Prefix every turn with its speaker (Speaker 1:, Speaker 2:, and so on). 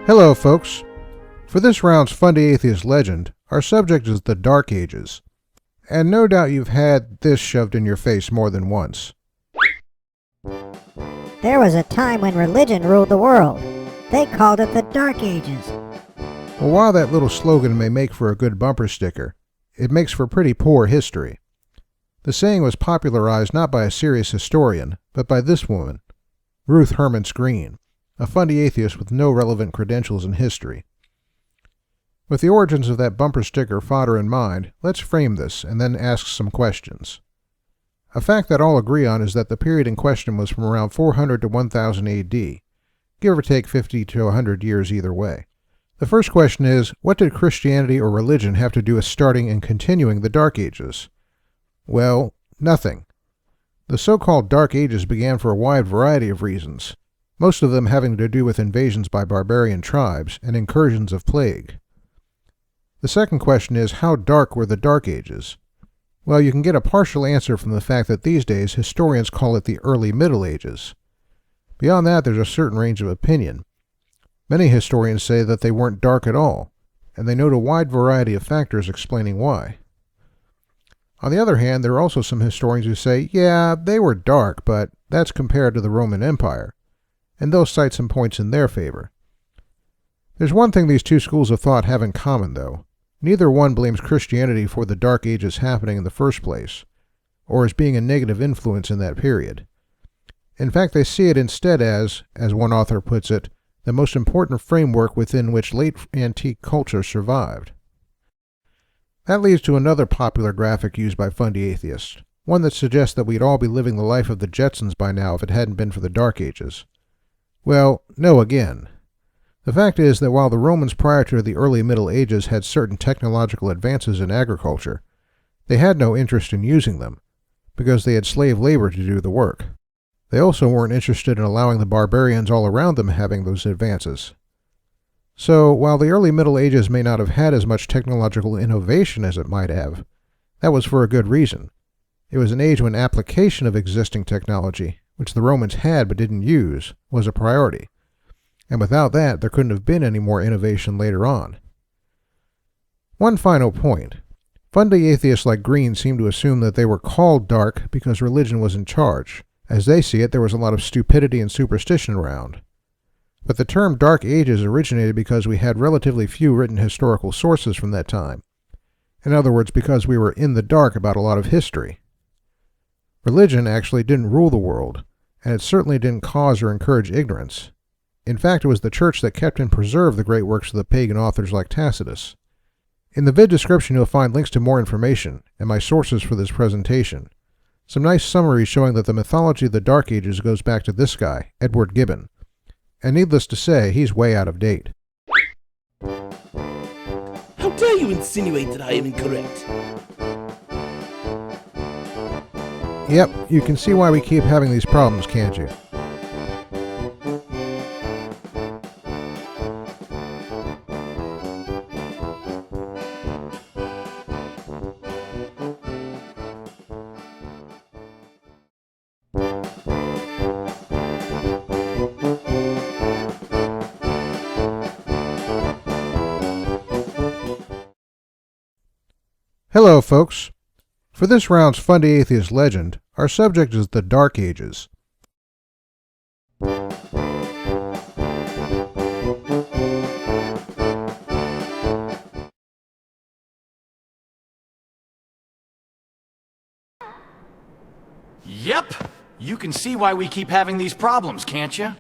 Speaker 1: Hello, folks. For this round's Fundy Atheist Legend, our subject is the Dark Ages. And no doubt you've had this shoved in your face more than once.
Speaker 2: There was a time when religion ruled the world. They called it the Dark Ages.
Speaker 1: Well, while that little slogan may make for a good bumper sticker, it makes for pretty poor history. The saying was popularized not by a serious historian, but by this woman, Ruth Hermans Green, a fundy atheist with no relevant credentials in history. With the origins of that bumper sticker fodder in mind, let's frame this and then ask some questions. A fact that all agree on is that the period in question was from around 400 to 1000 AD, give or take 50 to 100 years either way. The first question is, what did Christianity or religion have to do with starting and continuing the Dark Ages? Well, nothing. The so-called Dark Ages began for a wide variety of reasons, most of them having to do with invasions by barbarian tribes and incursions of plague. The second question is, how dark were the Dark Ages? Well, you can get a partial answer from the fact that these days historians call it the early Middle Ages. Beyond that, there's a certain range of opinion. Many historians say that they weren't dark at all, and they note a wide variety of factors explaining why. On the other hand, there are also some historians who say, yeah, they were dark, but that's compared to the Roman Empire, and they'll cite some points in their favor. There's one thing these two schools of thought have in common, though. Neither one blames Christianity for the Dark Ages happening in the first place, or as being a negative influence in that period. In fact, they see it instead as one author puts it, the most important framework within which late antique culture survived. That leads to another popular graphic used by fundy atheists, one that suggests that we'd all be living the life of the Jetsons by now if it hadn't been for the Dark Ages. Well, no again. The fact is that while the Romans prior to the early Middle Ages had certain technological advances in agriculture, they had no interest in using them, because they had slave labor to do the work. They also weren't interested in allowing the barbarians all around them having those advances. So, while the early Middle Ages may not have had as much technological innovation as it might have, that was for a good reason. It was an age when application of existing technology, which the Romans had but didn't use, was a priority. And without that, there couldn't have been any more innovation later on. One final point. Fundy atheists like Green seem to assume that they were called dark because religion was in charge. As they see it, there was a lot of stupidity and superstition around. But the term Dark Ages originated because we had relatively few written historical sources from that time. In other words, because we were in the dark about a lot of history. Religion actually didn't rule the world, and it certainly didn't cause or encourage ignorance. In fact, it was the church that kept and preserved the great works of the pagan authors like Tacitus. In the vid description you'll find links to more information, and my sources for this presentation. Some nice summaries showing that the mythology of the Dark Ages goes back to this guy, Edward Gibbon. And needless to say, he's way out of date.
Speaker 3: How dare you insinuate that I am incorrect?
Speaker 1: Yep, you can see why we keep having these problems, can't you? Hello, folks. For this round's Fundy Atheist Legend, our subject is the Dark Ages.
Speaker 4: Yep, you can see why we keep having these problems, can't you?